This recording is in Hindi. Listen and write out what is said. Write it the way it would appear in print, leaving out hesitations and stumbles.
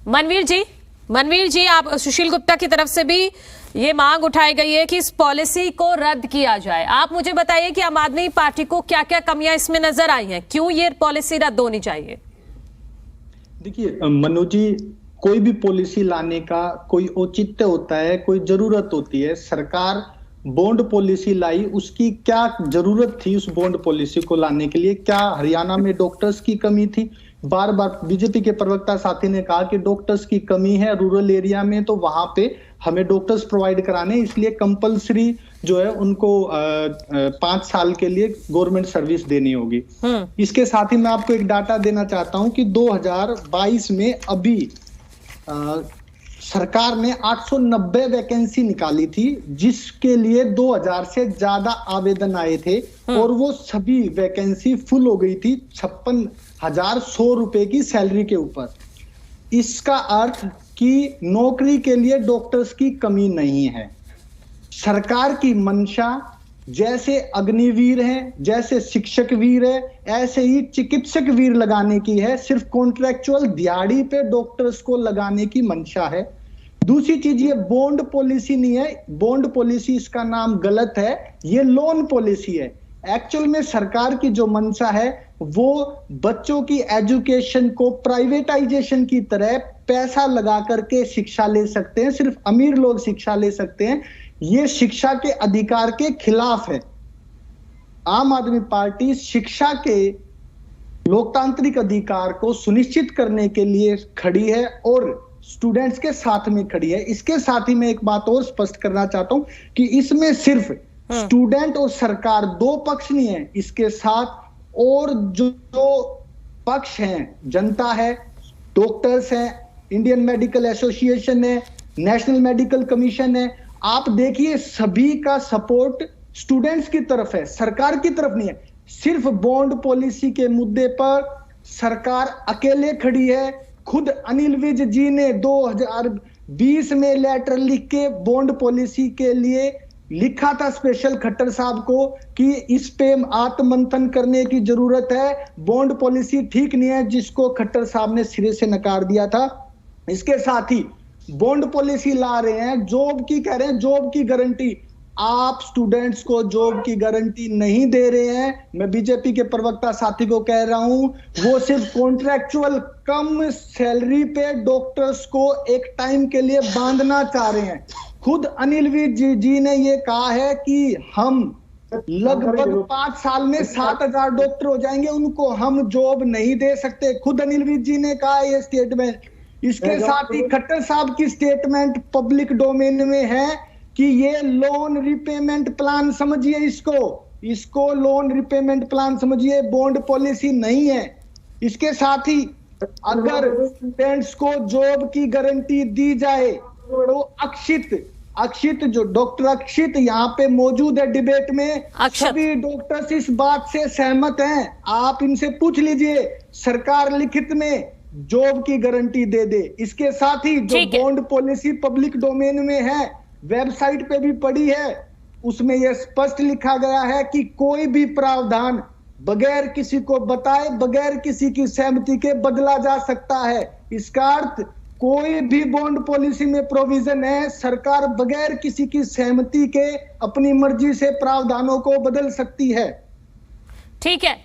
मनवीर जी, आप सुशील गुप्ता की तरफ से भी ये मांग उठाई गई है कि इस पॉलिसी को रद्द किया जाए। आप मुझे बताइए कि आम आदमी पार्टी को क्या क्या कमियां इसमें नजर आई हैं, क्यों ये पॉलिसी रद्द होनी चाहिए? देखिए मनोज जी, कोई भी पॉलिसी लाने का कोई औचित्य होता है, कोई जरूरत होती है। सरकार बॉन्ड पॉलिसी लाई, उसकी क्या जरूरत थी उस बॉन्ड पॉलिसी को लाने के लिए? क्या हरियाणा में डॉक्टर्स की कमी थी? बार बार बीजेपी के प्रवक्ता साथी ने कहा कि डॉक्टर्स की कमी है रूरल एरिया में, तो वहां पे हमें डॉक्टर्स प्रोवाइड कराने, इसलिए कंपलसरी जो है उनको 5 साल के लिए गवर्नमेंट सर्विस देनी होगी। इसके साथ ही मैं आपको एक डाटा देना चाहता हूं कि 2022 में अभी सरकार ने 890 वैकेंसी निकाली थी, जिसके लिए 2000 से ज्यादा आवेदन आए थे और वो सभी वैकेंसी फुल हो गई थी 56,100 रुपए की सैलरी के ऊपर। इसका अर्थ कि नौकरी के लिए डॉक्टर्स की कमी नहीं है। सरकार की मंशा जैसे अग्निवीर है, जैसे शिक्षक वीर है, ऐसे ही चिकित्सक वीर लगाने की है। सिर्फ कॉन्ट्रैक्चुअल दिहाड़ी पे डॉक्टर्स को लगाने की मंशा है। दूसरी चीज, ये बॉन्ड पॉलिसी नहीं है, बॉन्ड पॉलिसी इसका नाम गलत है, ये लोन पॉलिसी है। एक्चुअल में सरकार की जो मंशा है वो बच्चों की एजुकेशन को प्राइवेटाइजेशन की तरह पैसा लगा करके शिक्षा ले सकते हैं, सिर्फ अमीर लोग शिक्षा ले सकते हैं। ये शिक्षा के अधिकार के खिलाफ है। आम आदमी पार्टी शिक्षा के लोकतांत्रिक अधिकार को सुनिश्चित करने के लिए खड़ी है और स्टूडेंट्स के साथ में खड़ी है। इसके साथ ही मैं एक बात और स्पष्ट करना चाहता हूं कि इसमें सिर्फ स्टूडेंट और सरकार दो पक्ष नहीं है, इसके साथ और जो पक्ष हैं, जनता है, डॉक्टर्स हैं, इंडियन मेडिकल एसोसिएशन है, नेशनल मेडिकल कमीशन है। आप देखिए सभी का सपोर्ट स्टूडेंट्स की तरफ है, सरकार की तरफ नहीं है। सिर्फ बॉन्ड पॉलिसी के मुद्दे पर सरकार अकेले खड़ी है। खुद अनिल विज जी ने 2020 में लेटर लिख के बॉन्ड पॉलिसी के लिए लिखा था स्पेशल खट्टर साहब को कि इस पे आत्ममंथन करने की जरूरत है, बॉन्ड पॉलिसी ठीक नहीं है, जिसको खट्टर साहब ने सिरे से नकार दिया था। इसके साथ ही बॉन्ड पॉलिसी ला रहे हैं, जॉब की कह रहे हैं, जॉब की गारंटी। आप स्टूडेंट्स को जॉब की गारंटी नहीं दे रहे हैं। मैं बीजेपी के प्रवक्ता साथी को कह रहा हूं, वो सिर्फ कॉन्ट्रैक्चुअल कम सैलरी पे डॉक्टर्स को एक टाइम के लिए बांधना चाह रहे हैं। खुद अनिल विज जी ने ये कहा है कि हम लगभग 5 साल में 7,000 डॉक्टर हो जाएंगे, उनको हम जॉब नहीं दे सकते। खुद अनिल विज जी ने कहा ये स्टेटमेंट। इसके साथ ही खट्टर साहब की स्टेटमेंट पब्लिक डोमेन में है कि ये लोन रिपेमेंट प्लान समझिए, इसको लोन रिपेमेंट प्लान समझिए, बॉन्ड पॉलिसी नहीं है। इसके साथ ही अगर स्टूडेंट्स को जॉब की गारंटी दी जाए तो अक्षित जो डॉक्टर अक्षित यहाँ पे मौजूद है डिबेट में, सभी डॉक्टर्स इस बात से सहमत हैं। आप इनसे पूछ लीजिए, सरकार लिखित में जॉब की गारंटी दे दे। इसके साथ ही जो बॉन्ड पॉलिसी पब्लिक डोमेन में है, वेबसाइट पे भी पड़ी है, उसमें यह स्पष्ट लिखा गया है कि कोई भी प्रावधान बगैर किसी को बताए, बगैर किसी की सहमति के बदला जा सकता है। इसका अर्थ कोई भी बॉन्ड पॉलिसी में प्रोविजन है, सरकार बगैर किसी की सहमति के अपनी मर्जी से प्रावधानों को बदल सकती है। ठीक है।